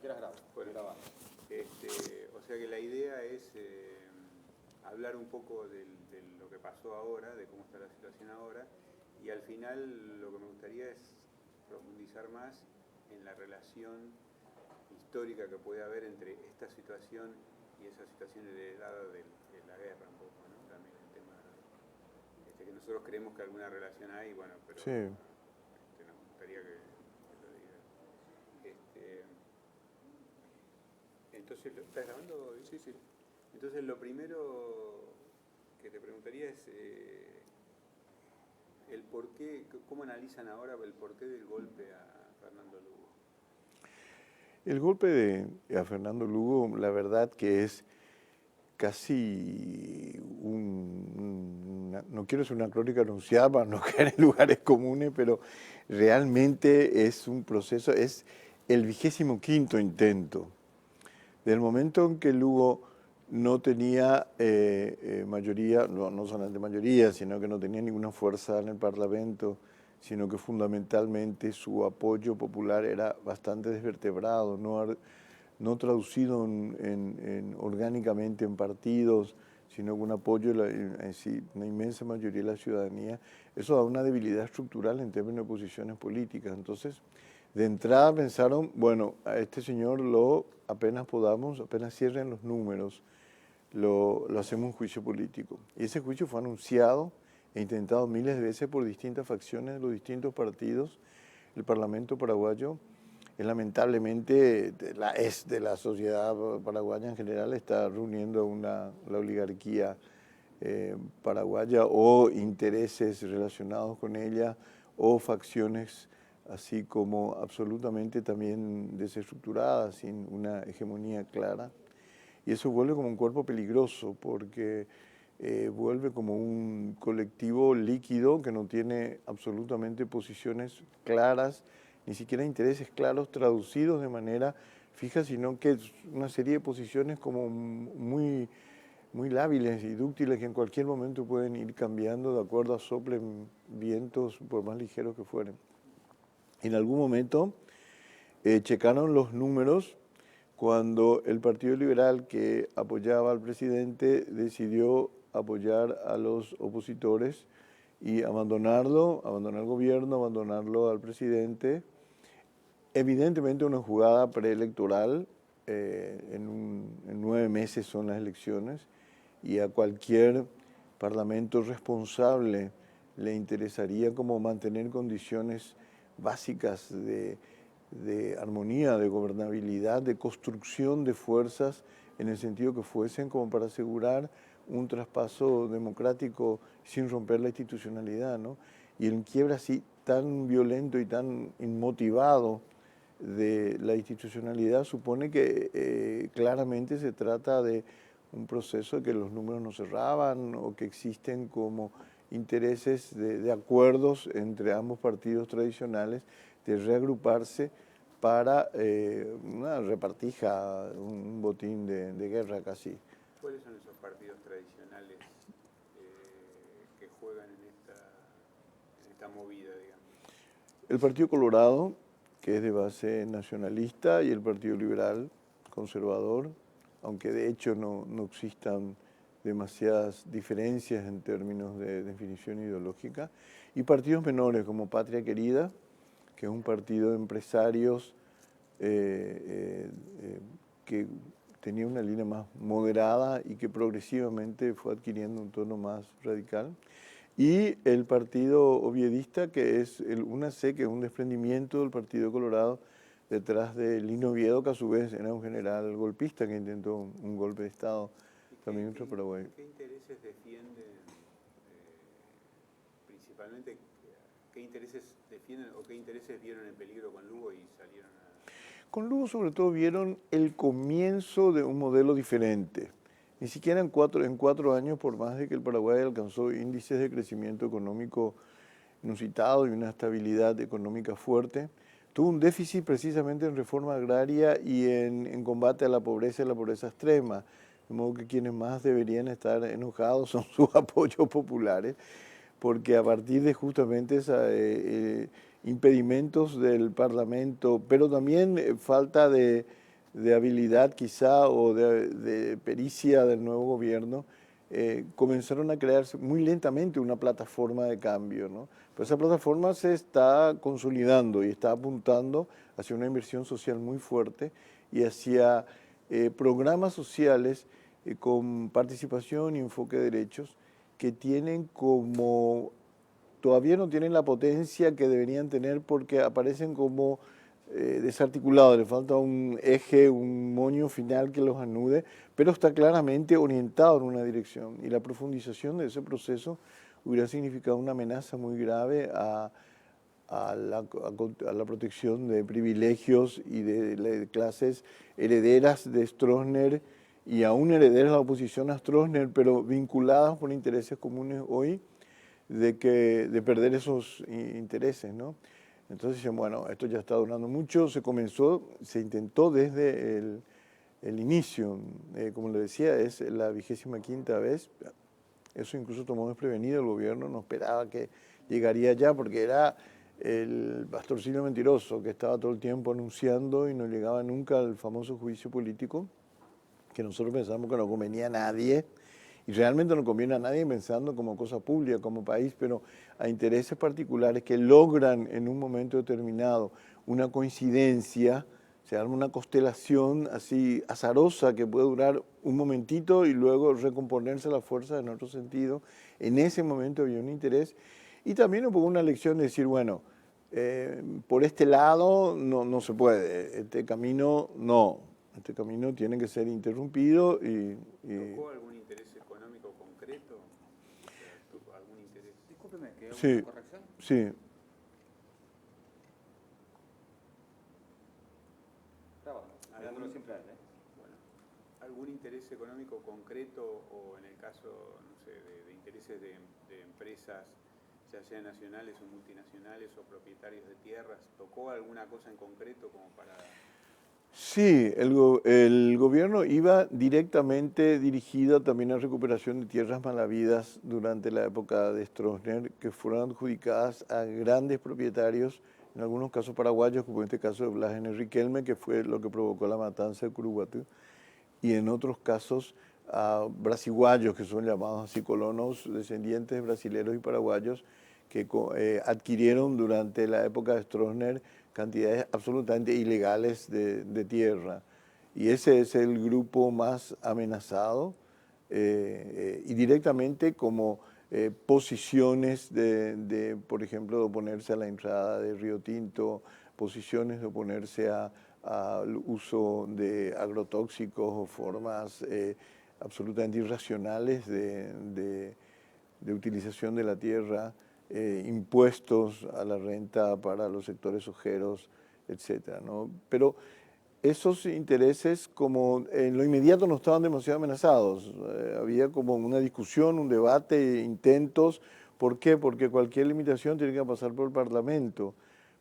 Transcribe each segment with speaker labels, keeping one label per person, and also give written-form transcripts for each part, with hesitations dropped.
Speaker 1: quieras grabar.
Speaker 2: Bueno,
Speaker 1: Graba.
Speaker 2: o sea que la idea es hablar un poco de lo que pasó ahora, de cómo está la situación ahora, y al final lo que me gustaría es profundizar más en la relación histórica que puede haber entre esta situación y esa situación heredada de la guerra un poco, ¿no? También el tema que nosotros creemos que alguna relación hay, bueno, pero
Speaker 3: Sí.
Speaker 2: nos gustaría que lo digas. Entonces, ¿estás grabando?
Speaker 1: Sí, sí.
Speaker 2: Entonces lo primero que te preguntaría es el porqué, cómo analizan ahora el porqué del golpe a Fernando Lugo.
Speaker 3: El golpe a Fernando Lugo, la verdad que es casi no quiero ser una crónica anunciada para no caer en lugares comunes, pero realmente es un proceso, es el 25º intento. Del momento en que Lugo no tenía mayoría, no solamente mayoría, sino que no tenía ninguna fuerza en el Parlamento, sino que fundamentalmente su apoyo popular era bastante desvertebrado, no traducido orgánicamente en partidos, sino con apoyo de una inmensa mayoría de la ciudadanía. Eso da una debilidad estructural en términos de posiciones políticas. Entonces, de entrada pensaron, bueno, a este señor apenas cierren los números, lo hacemos un juicio político. Y ese juicio fue anunciado e intentado miles de veces por distintas facciones de los distintos partidos. El Parlamento paraguayo lamentablemente es de la sociedad paraguaya en general, está reuniendo la oligarquía paraguaya o intereses relacionados con ella o facciones así como absolutamente también desestructuradas, sin una hegemonía clara. Y eso vuelve como un cuerpo peligroso porque vuelve como un colectivo líquido que no tiene absolutamente posiciones claras, ni siquiera intereses claros traducidos de manera fija, sino que es una serie de posiciones como muy, muy lábiles y dúctiles que en cualquier momento pueden ir cambiando de acuerdo a soplen vientos por más ligeros que fueren. En algún momento checaron los números cuando el Partido Liberal, que apoyaba al presidente, decidió apoyar a los opositores y abandonar el gobierno, abandonarlo al presidente. Evidentemente una jugada preelectoral, en 9 meses son las elecciones y a cualquier parlamento responsable le interesaría como mantener condiciones básicas de armonía, de gobernabilidad, de construcción de fuerzas en el sentido que fuesen como para asegurar un traspaso democrático sin romper la institucionalidad, ¿no? Y el quiebre así tan violento y tan inmotivado de la institucionalidad supone que claramente se trata de un proceso de que los números no cerraban o que existen como intereses de acuerdos entre ambos partidos tradicionales de reagruparse para una repartija, un botín de guerra casi.
Speaker 2: ¿Cuáles son esos partidos tradicionales que juegan en esta movida, digamos?
Speaker 3: El Partido Colorado, que es de base nacionalista, y el Partido Liberal, conservador, aunque de hecho no existan demasiadas diferencias en términos de definición ideológica, y partidos menores como Patria Querida, que es un partido de empresarios que tenía una línea más moderada y que progresivamente fue adquiriendo un tono más radical. Y el partido oviedista, que es el UNAC, que es un desprendimiento del Partido Colorado detrás de Lino Oviedo, que a su vez era un general golpista que intentó un golpe de Estado también contra Paraguay.
Speaker 2: ¿Qué intereses defienden principalmente? ¿Qué intereses defienden o qué intereses vieron en peligro con Lugo y salieron a...?
Speaker 3: Con Lugo sobre todo vieron el comienzo de un modelo diferente. Ni siquiera en 4 años, por más de que el Paraguay alcanzó índices de crecimiento económico inusitado y una estabilidad económica fuerte, tuvo un déficit precisamente en reforma agraria y en combate a la pobreza y la pobreza extrema. De modo que quienes más deberían estar enojados son sus apoyos populares, porque a partir de justamente esos impedimentos del Parlamento, pero también falta de de habilidad quizá o de pericia del nuevo gobierno, comenzaron a crearse muy lentamente una plataforma de cambio, ¿no? Pero esa plataforma se está consolidando y está apuntando hacia una inversión social muy fuerte y hacia programas sociales con participación y enfoque de derechos que tienen como, todavía no tienen la potencia que deberían tener porque aparecen como desarticulados, le falta un eje, un moño final que los anude, pero está claramente orientado en una dirección y la profundización de ese proceso hubiera significado una amenaza muy grave a la protección de privilegios y de clases herederas de Stroessner y aún herederas de la oposición a Stroessner, pero vinculadas por intereses comunes hoy de perder esos intereses, ¿no? Entonces dicen, bueno, esto ya está durando mucho, se intentó desde el inicio, como le decía, es la 25ª vez, eso incluso tomó desprevenido el gobierno, no esperaba que llegaría ya porque era el pastorcillo mentiroso que estaba todo el tiempo anunciando y no llegaba nunca al famoso juicio político, que nosotros pensamos que no convenía a nadie, y realmente no conviene a nadie pensando como cosa pública, como país, pero a intereses particulares que logran en un momento determinado una coincidencia, se arma una constelación así azarosa que puede durar un momentito y luego recomponerse la fuerza en otro sentido. En ese momento había un interés y también un poco una lección de decir, bueno, por este lado no se puede, este camino no, este camino tiene que ser interrumpido y
Speaker 2: ¿Tocó algún interés económico concreto? O sea, ¿tuvo algún interés?
Speaker 1: Discúlpeme, que hago
Speaker 3: sí,
Speaker 1: una corrección.
Speaker 3: sí.
Speaker 1: Grabando, mirándolo siempre a él, ¿eh?
Speaker 2: Bueno, ¿algún interés económico concreto o en el caso, no sé, de intereses de empresas, ya sean nacionales o multinacionales o propietarios de tierras? ¿Tocó alguna cosa en concreto como para...?
Speaker 3: Sí, el gobierno iba directamente dirigido también a recuperación de tierras malavidas durante la época de Stroessner, que fueron adjudicadas a grandes propietarios, en algunos casos paraguayos, como en este caso de Blas N. Riquelme, que fue lo que provocó la matanza de Curuguatú, y en otros casos a brasiguayos, que son llamados así colonos descendientes de brasileros y paraguayos, que adquirieron durante la época de Stroessner cantidades absolutamente ilegales de tierra. Y ese es el grupo más amenazado y directamente como posiciones por ejemplo, de oponerse a la entrada de Río Tinto, posiciones de oponerse al uso de agrotóxicos o formas absolutamente irracionales de utilización de la tierra, impuestos a la renta para los sectores ojeros, etcétera, ¿no? Pero esos intereses como en lo inmediato no estaban demasiado amenazados. Había como una discusión, un debate, intentos. ¿Por qué? Porque cualquier limitación tiene que pasar por el Parlamento.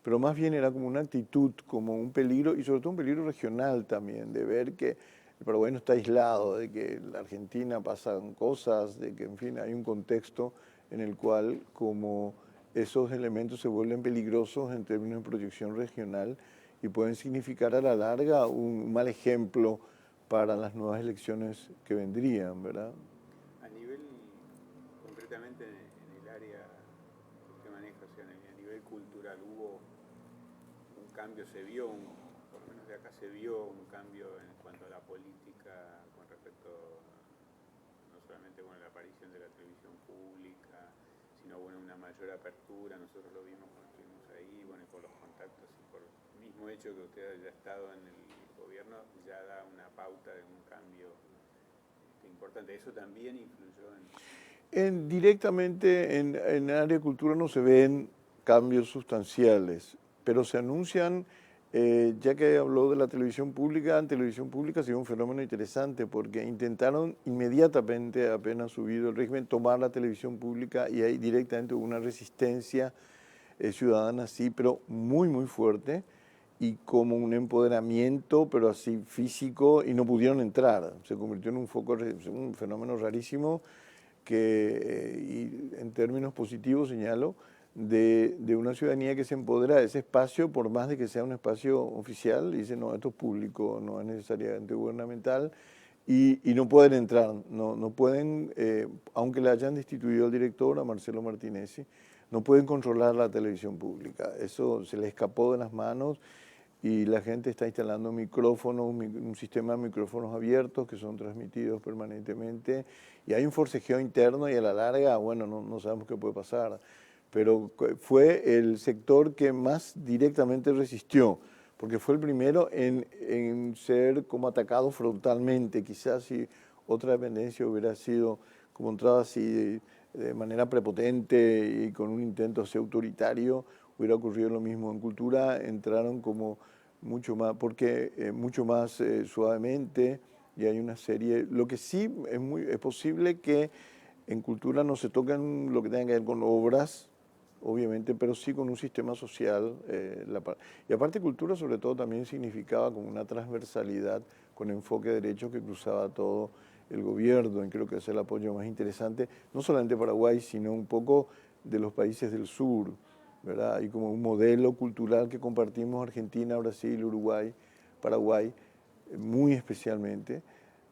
Speaker 3: Pero más bien era como una actitud, como un peligro, y sobre todo un peligro regional también, de ver que el Paraguay no está aislado, de que en la Argentina pasan cosas, de que en fin hay un contexto en el cual como esos elementos se vuelven peligrosos en términos de proyección regional y pueden significar a la larga un mal ejemplo para las nuevas elecciones que vendrían, ¿verdad?
Speaker 2: A nivel, concretamente en el área que usted maneja, o sea, a nivel cultural, ¿hubo un cambio, por lo menos de acá se vio un cambio en cuanto a la política con respecto no solamente con la aparición de la televisión pública, sino bueno, una mayor apertura? Nosotros lo vimos cuando estuvimos ahí, bueno, y por los contactos y por el mismo hecho que usted haya estado en el gobierno, ya da una pauta de un cambio importante. ¿Eso también influyó en...?
Speaker 3: Directamente en el área de cultura no se ven cambios sustanciales, pero se anuncian, ya que habló de la televisión pública, en televisión pública ha sido un fenómeno interesante porque intentaron inmediatamente, apenas subido el régimen, tomar la televisión pública y ahí directamente hubo una resistencia ciudadana, sí, pero muy, muy fuerte y como un empoderamiento, pero así físico, y no pudieron entrar. Se convirtió en un foco, un fenómeno rarísimo que, y en términos positivos señalo, de una ciudadanía que se empodera de ese espacio, por más de que sea un espacio oficial, y dice, no, esto es público, no es necesariamente gubernamental, y no pueden entrar, no pueden, aunque le hayan destituido al director, a Marcelo Martinezzi, no pueden controlar la televisión pública. Eso se le escapó de las manos y la gente está instalando micrófonos, un sistema de micrófonos abiertos que son transmitidos permanentemente, y hay un forcejeo interno y a la larga, bueno, no sabemos qué puede pasar, pero fue el sector que más directamente resistió, porque fue el primero en ser como atacado frontalmente. Quizás si otra dependencia hubiera sido como entrada así de manera prepotente y con un intento así autoritario, hubiera ocurrido lo mismo. En cultura entraron como mucho más, porque mucho más suavemente, y hay una serie. Lo que sí es posible que en cultura no se toquen lo que tenga que ver con obras, obviamente, pero sí con un sistema social. Y aparte cultura sobre todo también significaba como una transversalidad con enfoque de derechos que cruzaba todo el gobierno, y creo que ese es el apoyo más interesante, no solamente de Paraguay, sino un poco de los países del sur, ¿verdad? Hay como un modelo cultural que compartimos Argentina, Brasil, Uruguay, Paraguay, muy especialmente,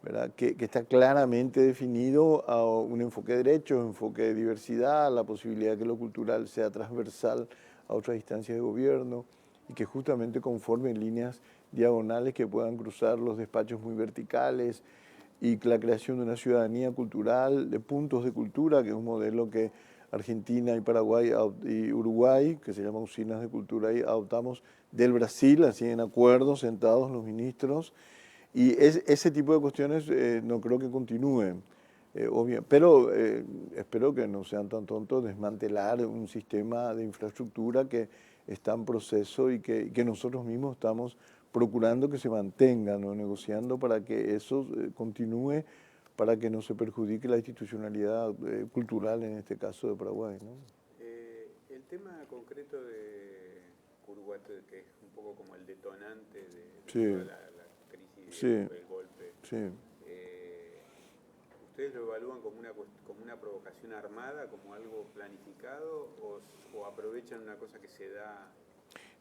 Speaker 3: ¿verdad? Que está claramente definido a un enfoque de derechos, un enfoque de diversidad, la posibilidad de que lo cultural sea transversal a otras instancias de gobierno, y que justamente conformen líneas diagonales que puedan cruzar los despachos muy verticales, y la creación de una ciudadanía cultural, de puntos de cultura, que es un modelo que Argentina y Paraguay y Uruguay, que se llama Usinas de Cultura, y adoptamos del Brasil, así en acuerdos, sentados los ministros, y ese tipo de cuestiones no creo que continúen, obvio, pero espero que no sean tan tontos desmantelar un sistema de infraestructura que está en proceso y que nosotros mismos estamos procurando que se mantenga, ¿no? Negociando para que eso continúe, para que no se perjudique la institucionalidad cultural, en este caso de Paraguay, ¿no?
Speaker 2: El tema concreto de Curuguato, que es un poco como el detonante de
Speaker 3: Sí.
Speaker 2: toda la crisis,
Speaker 3: Sí.
Speaker 2: el golpe,
Speaker 3: Sí.
Speaker 2: ¿ustedes lo evalúan como una provocación armada, como algo planificado, o aprovechan una cosa que se da?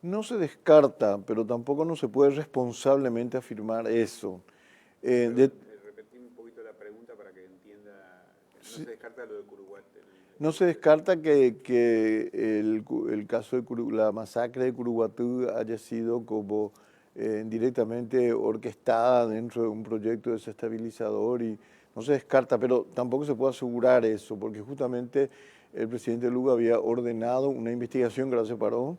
Speaker 3: No se descarta, pero tampoco no se puede responsablemente afirmar eso.
Speaker 2: Repetí un poquito la pregunta para que entienda. No
Speaker 3: Sí.
Speaker 2: se descarta lo de Curuguato.
Speaker 3: No se descarta que el caso de la masacre de Curuguatú haya sido como directamente orquestada dentro de un proyecto desestabilizador, y no se descarta, pero tampoco se puede asegurar eso, porque justamente el presidente Lugo había ordenado una investigación que ahora se paró,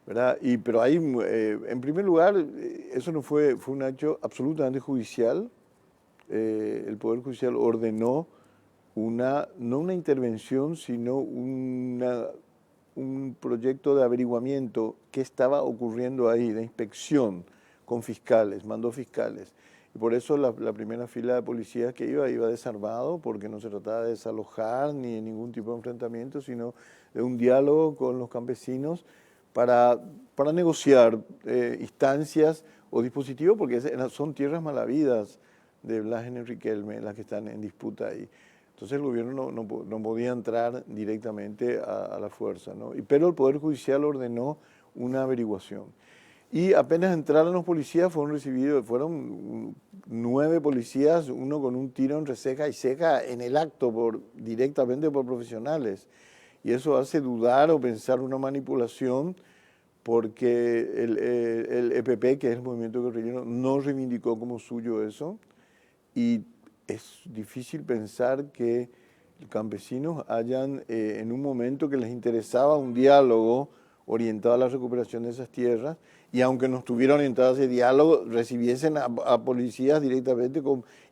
Speaker 3: ¿verdad? Pero ahí, en primer lugar, eso no fue un hecho absolutamente judicial. El Poder Judicial ordenó no una intervención, sino un proyecto de averiguamiento que estaba ocurriendo ahí, de inspección con fiscales, mandó fiscales. Y por eso la primera fila de policías que iba desarmado, porque no se trataba de desalojar ni de ningún tipo de enfrentamiento, sino de un diálogo con los campesinos para negociar instancias o dispositivos, porque son tierras malavidas de Blas y Riquelme las que están en disputa ahí. Entonces el gobierno no podía entrar directamente a la fuerza, ¿no? Pero el Poder Judicial ordenó una averiguación. Y apenas entraron los policías, fueron 9 policías, uno con un tiro entre ceja y ceja en el acto, directamente por profesionales. Y eso hace dudar o pensar una manipulación, porque el EPP, que es el movimiento guerrillero, no reivindicó como suyo eso, y es difícil pensar que los campesinos hayan, en un momento que les interesaba un diálogo orientado a la recuperación de esas tierras, y aunque no estuviera orientado a ese diálogo, recibiesen a policías directamente,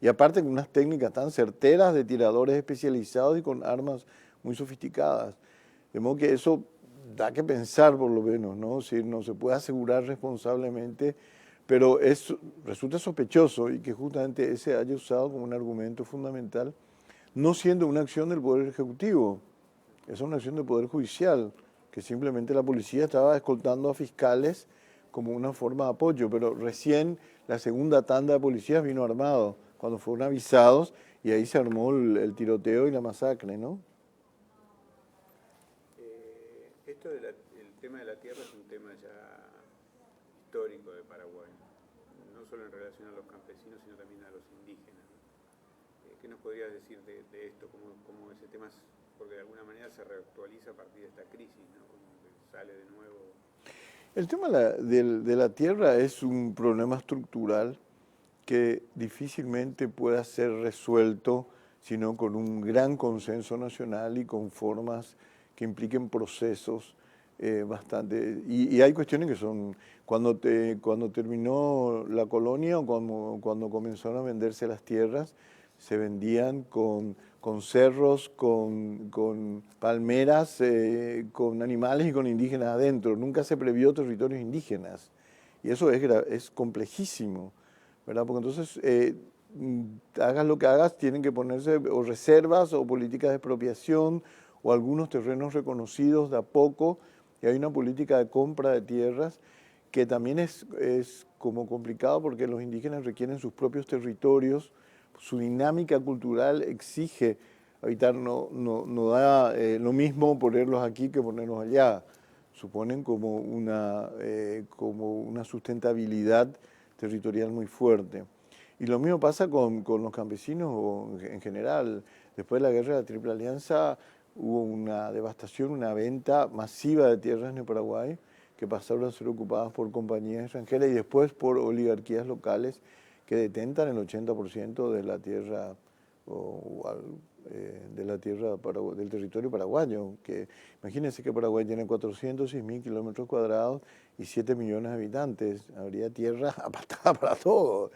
Speaker 3: y aparte con unas técnicas tan certeras de tiradores especializados y con armas muy sofisticadas. De modo que eso da que pensar, por lo menos, ¿no? Si no se puede asegurar responsablemente, pero resulta sospechoso, y que justamente ese haya usado como un argumento fundamental, no siendo una acción del Poder Ejecutivo, es una acción del Poder Judicial, que simplemente la policía estaba escoltando a fiscales como una forma de apoyo, pero recién la segunda tanda de policías vino armado, cuando fueron avisados, y ahí se armó el tiroteo y la masacre, ¿no?
Speaker 2: relación a los campesinos, sino también a los indígenas, ¿no? ¿Qué nos podrías decir de esto? ¿Cómo ese tema, porque de alguna manera se reactualiza a partir de esta crisis, ¿no? Como que sale de nuevo.
Speaker 3: El tema de la tierra es un problema estructural que difícilmente pueda ser resuelto sino con un gran consenso nacional y con formas que impliquen procesos bastante... Y hay cuestiones que son... Cuando terminó la colonia o cuando comenzaron a venderse las tierras, se vendían con cerros, con palmeras, con animales y con indígenas adentro. Nunca se previó territorios indígenas. Y eso es complejísimo, ¿verdad? Porque entonces, hagas lo que hagas, tienen que ponerse o reservas o políticas de expropiación o algunos terrenos reconocidos de a poco. Y hay una política de compra de tierras que también es como complicado porque los indígenas requieren sus propios territorios, su dinámica cultural exige habitar, no da lo mismo ponerlos aquí que ponerlos allá. Suponen como una sustentabilidad territorial muy fuerte. Y lo mismo pasa con los campesinos en general. Después de la guerra de la Triple Alianza hubo una devastación, una venta masiva de tierras en el Paraguay que pasaron a ser ocupadas por compañías extranjeras y después por oligarquías locales que detentan el 80% de la tierra del territorio paraguayo. Que, imagínense que Paraguay tiene 406.000 kilómetros cuadrados y 7 millones de habitantes. Habría tierra apartada para todo.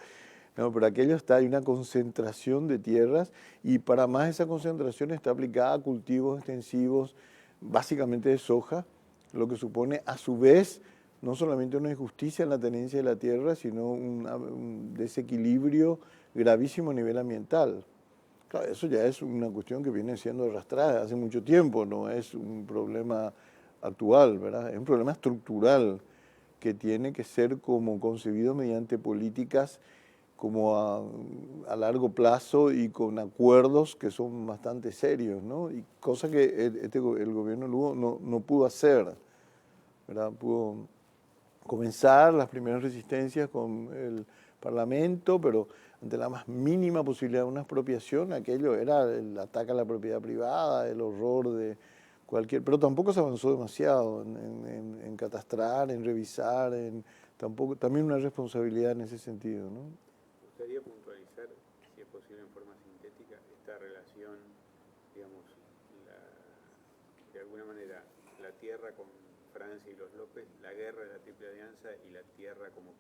Speaker 3: No, pero aquello hay una concentración de tierras y para más esa concentración está aplicada a cultivos extensivos, básicamente de soja, lo que supone a su vez no solamente una injusticia en la tenencia de la tierra, sino un desequilibrio gravísimo a nivel ambiental. Claro, eso ya es una cuestión que viene siendo arrastrada hace mucho tiempo, no es un problema actual, ¿verdad? Es un problema estructural que tiene que ser como concebido mediante políticas como a largo plazo y con acuerdos que son bastante serios, ¿no? Y cosa que el gobierno Lugo no pudo hacer, ¿verdad? Pudo comenzar las primeras resistencias con el Parlamento, pero ante la más mínima posibilidad de una expropiación, aquello era el ataque a la propiedad privada, el horror de cualquier... Pero tampoco se avanzó demasiado en catastrar, en revisar, también una responsabilidad en ese sentido, ¿no?
Speaker 2: Me gustaría puntualizar, si es posible en forma sintética, esta relación, digamos, de alguna manera, la tierra con Francia y los López, la guerra de la Triple Alianza y la tierra como,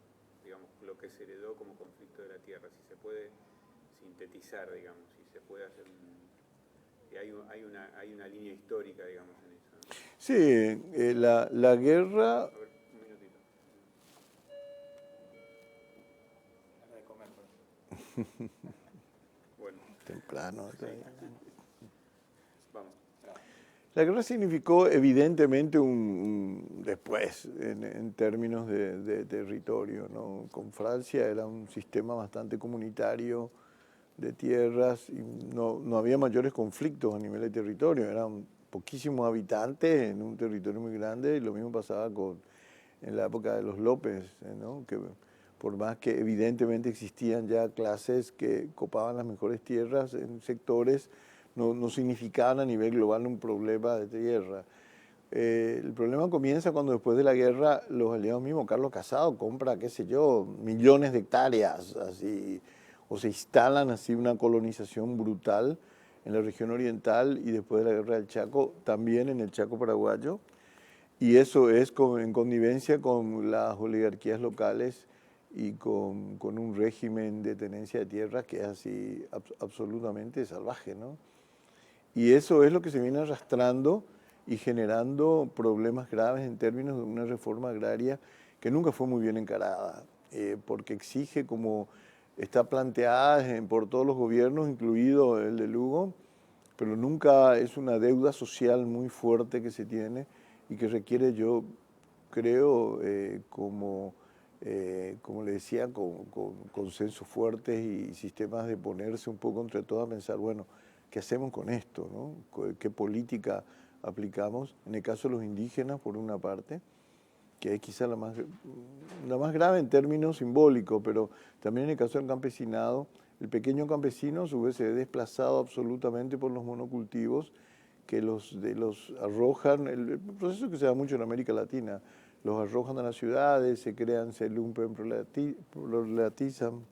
Speaker 2: digamos, lo que se heredó como conflicto de la tierra, si se puede sintetizar, digamos, si se puede hacer hay una línea histórica, digamos, en eso, ¿no?
Speaker 3: Sí, la guerra...
Speaker 2: A ver, un minutito.
Speaker 1: Hora de comer, pues.
Speaker 2: Bueno,
Speaker 3: Temprano.
Speaker 2: sí. Vamos.
Speaker 3: La guerra significó evidentemente después en términos de territorio, ¿no? Con Francia era un sistema bastante comunitario de tierras y no había mayores conflictos a nivel de territorio, eran poquísimos habitantes en un territorio muy grande y lo mismo pasaba en la época de los López, ¿no? Que por más que evidentemente existían ya clases que copaban las mejores tierras en sectores, no significaban a nivel global un problema de tierra. El problema comienza cuando después de la guerra los aliados mismos, Carlos Casado compra, qué sé yo, millones de hectáreas, así, o se instalan así una colonización brutal en la región oriental y después de la guerra del Chaco, también en el Chaco paraguayo, y eso es en connivencia con las oligarquías locales y con un régimen de tenencia de tierras que es así absolutamente salvaje, ¿no? Y eso es lo que se viene arrastrando y generando problemas graves en términos de una reforma agraria que nunca fue muy bien encarada, porque exige, como está planteada por todos los gobiernos, incluido el de Lugo, pero nunca es una deuda social muy fuerte que se tiene y que requiere, yo creo, como le decía, con consensos fuertes y sistemas de ponerse un poco entre todos a pensar, bueno, ¿qué hacemos con esto, no? ¿Qué política aplicamos? En el caso de los indígenas, por una parte, que es quizá la más grave en términos simbólicos, pero también en el caso del campesinado, el pequeño campesino a su vez se ve desplazado absolutamente por los monocultivos que los arrojan, el proceso que se da mucho en América Latina, los arrojan a las ciudades, se crean, se lumpen, proletizan,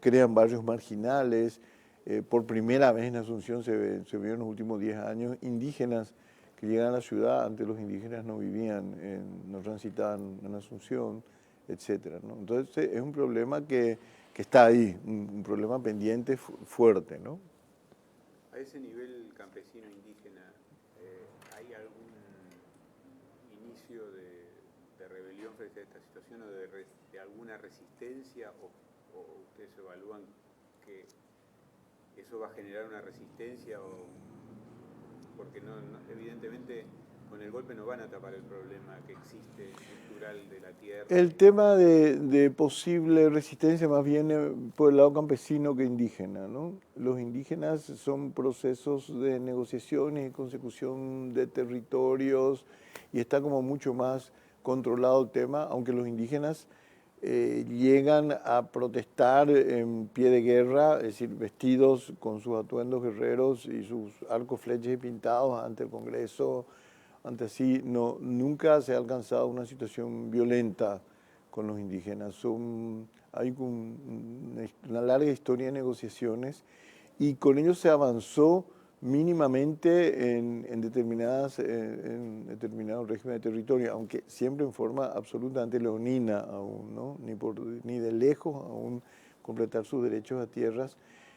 Speaker 3: crean barrios marginales. Por primera vez en Asunción se vio en los últimos 10 años indígenas que llegan a la ciudad. Antes los indígenas no vivían, no transitaban en Asunción, etcétera, ¿no? Entonces es un problema que está ahí, un problema pendiente fuerte, ¿no?
Speaker 2: A ese nivel campesino indígena, ¿hay algún inicio de rebelión frente a esta situación o de alguna resistencia o ustedes evalúan que eso va a generar una resistencia porque evidentemente con el golpe no van a tapar el problema que existe estructural de la tierra?
Speaker 3: El tema de posible resistencia más bien por el lado campesino que indígena, ¿no? Los indígenas son procesos de negociaciones y consecución de territorios y está como mucho más controlado el tema, aunque los indígenas llegan a protestar en pie de guerra, es decir, vestidos con sus atuendos guerreros y sus arcos, flechas y pintados ante el Congreso. Ante así, nunca se ha alcanzado una violenta con los indígenas. Hay una larga historia de negociaciones y con ellos se avanzó mínimamente en determinados regímenes de territorio, aunque siempre en forma absolutamente leonina aún, ¿no? Ni de lejos aún completar sus derechos a tierras,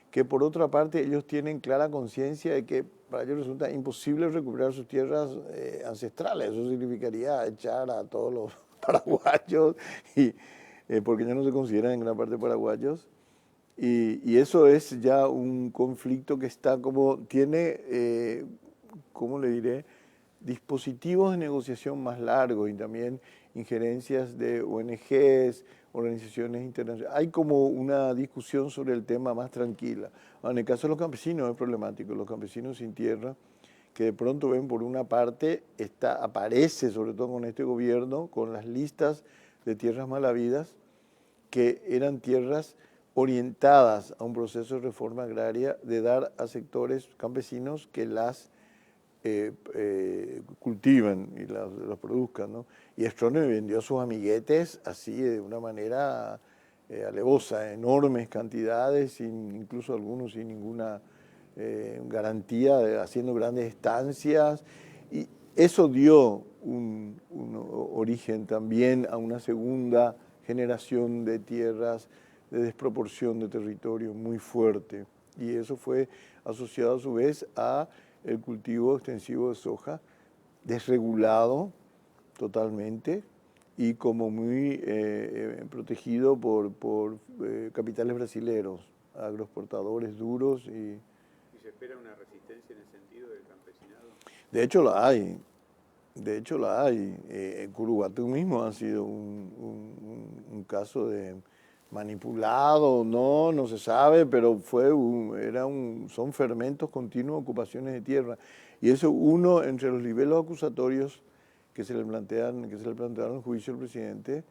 Speaker 3: que por otra parte ellos tienen clara conciencia de que para ellos resulta imposible recuperar sus tierras ancestrales. Eso significaría echar a todos los paraguayos, porque ya no se consideran en gran parte paraguayos. Y eso es ya un conflicto que está tiene, ¿cómo le diré?, dispositivos de negociación más largos y también injerencias de ONGs, organizaciones internacionales. Hay como una discusión sobre el tema más tranquila. En el caso de los campesinos es problemático, los campesinos sin tierra, que de pronto ven por una parte, aparece sobre todo con este gobierno, con las listas de tierras mal habidas, que eran tierras orientadas a un proceso de reforma agraria, de dar a sectores campesinos que las cultivan y las produzcan, ¿no? Y Stroessner vendió a sus amiguetes así de una manera alevosa, enormes cantidades, incluso algunos sin ninguna garantía, haciendo grandes estancias, y eso dio un origen también a una segunda generación de tierras de desproporción de territorio muy fuerte, y eso fue asociado a su vez a el cultivo extensivo de soja, desregulado totalmente y como muy protegido por capitales brasileños, agroexportadores duros.
Speaker 2: ¿Y se espera una resistencia en el sentido del campesinado?
Speaker 3: De hecho la hay. Curuguatú mismo ha sido un caso de manipulado, no se sabe, pero son fermentos continuos, ocupaciones de tierra. Y eso entre los niveles acusatorios que se le plantearon en el juicio del presidente,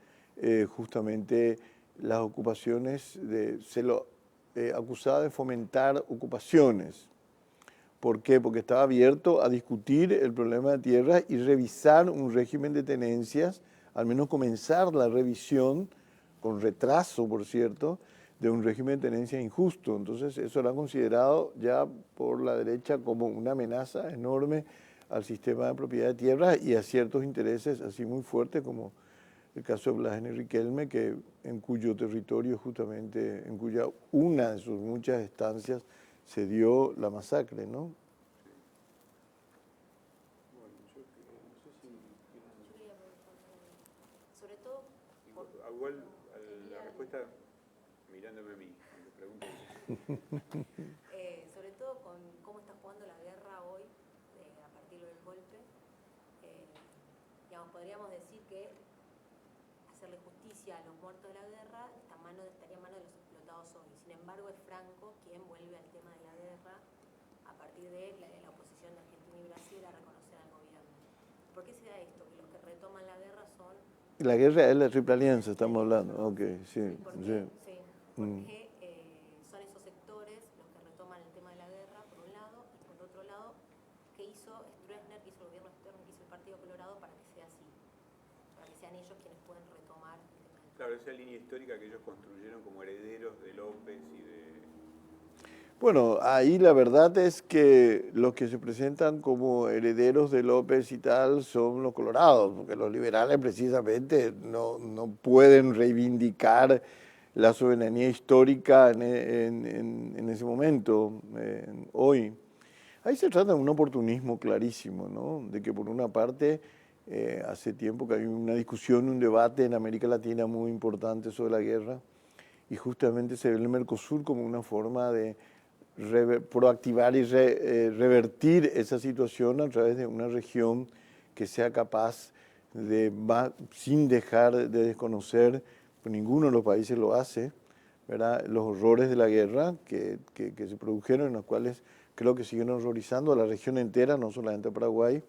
Speaker 3: justamente las ocupaciones, acusaba de fomentar ocupaciones. ¿Por qué? Porque estaba abierto a discutir el problema de tierra y revisar un régimen de tenencias, al menos comenzar la revisión, con retraso, por cierto, de un régimen de tenencia injusto. Entonces eso era considerado ya por la derecha como una amenaza enorme al sistema de propiedad de tierras y a ciertos intereses así muy fuertes, como el caso de Blas N. Riquelme, en cuyo territorio justamente, en cuya una de sus muchas estancias se dio la masacre, ¿no?
Speaker 2: Bueno, yo no sé si...
Speaker 4: Sobre todo...
Speaker 2: Igual la respuesta mirándome a mí, aunque pregunte.
Speaker 4: sobre todo con cómo está jugando la guerra hoy, a partir del golpe, digamos, podríamos decir que hacerle justicia a los muertos de la guerra estaría en manos de los explotados hoy. Sin embargo, es Franco quien vuelve al tema de la guerra a partir de la oposición de Argentina y Brasil a reconocer al gobierno. ¿Por qué se da esto? Que los que retoman la guerra son
Speaker 3: La guerra es la Triple Alianza, estamos hablando. Ok, sí.
Speaker 4: ¿Por
Speaker 3: Sí.
Speaker 4: qué? Sí,
Speaker 3: Mm.
Speaker 4: porque son esos sectores los que retoman el tema de la guerra, por un lado, y por otro lado, ¿qué hizo Stroessner, qué hizo el gobierno externo, qué hizo el Partido Colorado para que sea así? Para que sean ellos quienes pueden retomar el tema del
Speaker 2: Claro, esa línea histórica que ellos construyeron como herederos de López y de...
Speaker 3: Bueno, ahí la verdad es que los que se presentan como herederos de López y tal son los colorados, porque los liberales precisamente no pueden reivindicar la soberanía histórica en ese momento, hoy. Ahí se trata de un oportunismo clarísimo, ¿no? De que por una parte, hace tiempo que hay una discusión, un debate en América Latina muy importante sobre la guerra, y justamente se ve el Mercosur como una forma de proactivar y revertir esa situación a través de una región que sea capaz de, sin dejar de desconocer, pues ninguno de los países lo hace, ¿verdad?, los horrores de la guerra que se produjeron, en los cuales creo que siguen horrorizando a la región entera, no solamente a Paraguay,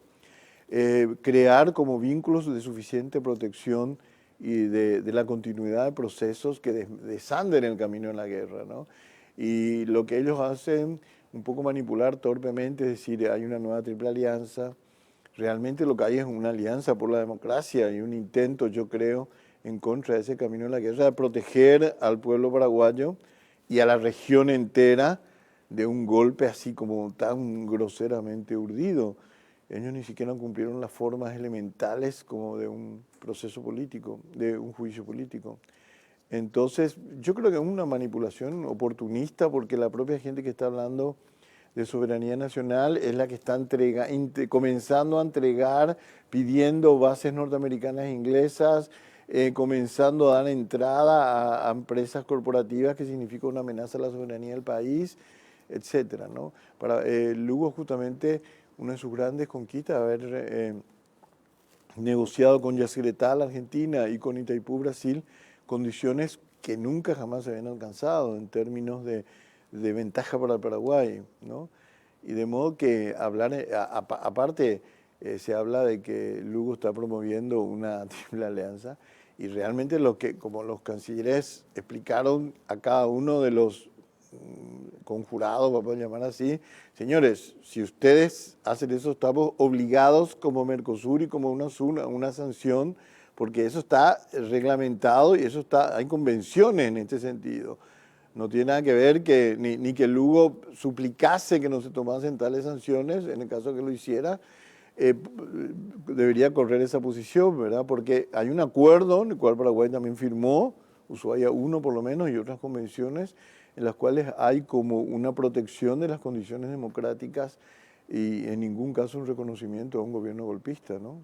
Speaker 3: crear como vínculos de suficiente protección y de la continuidad de procesos que desanden el camino en la guerra, ¿no? Y lo que ellos hacen, un poco manipular torpemente, es decir, hay una nueva triple alianza. Realmente lo que hay es una alianza por la democracia y un intento, yo creo, en contra de ese camino de la guerra, de proteger al pueblo paraguayo y a la región entera de un golpe así como tan groseramente urdido. Ellos ni siquiera cumplieron las formas elementales como de un proceso político, de un juicio político. Entonces, yo creo que es una manipulación oportunista porque la propia gente que está hablando de soberanía nacional es la que está comenzando a entregar, pidiendo bases norteamericanas e inglesas, comenzando a dar entrada a empresas corporativas que significa una amenaza a la soberanía del país, etcétera, ¿no? Para Lugo justamente una de sus grandes conquistas, haber negociado con Yacyretá, Argentina, y con Itaipú, Brasil, condiciones que nunca jamás se habían alcanzado en términos de ventaja para el Paraguay, ¿no? Y de modo que hablar, aparte se habla de que Lugo está promoviendo una triple alianza, y realmente como los cancilleres explicaron a cada uno de los conjurados, vamos a llamar así, señores, si ustedes hacen eso, estamos obligados como Mercosur y como una sanción, porque eso está reglamentado y eso hay convenciones en este sentido. No tiene nada que ver que ni que Lugo suplicase que no se tomasen tales sanciones, en el caso que lo hiciera, debería correr esa posición, ¿verdad? Porque hay un acuerdo en el cual Paraguay también firmó, Ushuaia 1 por lo menos, y otras convenciones en las cuales hay como una protección de las condiciones democráticas y en ningún caso un reconocimiento a un gobierno golpista, ¿no?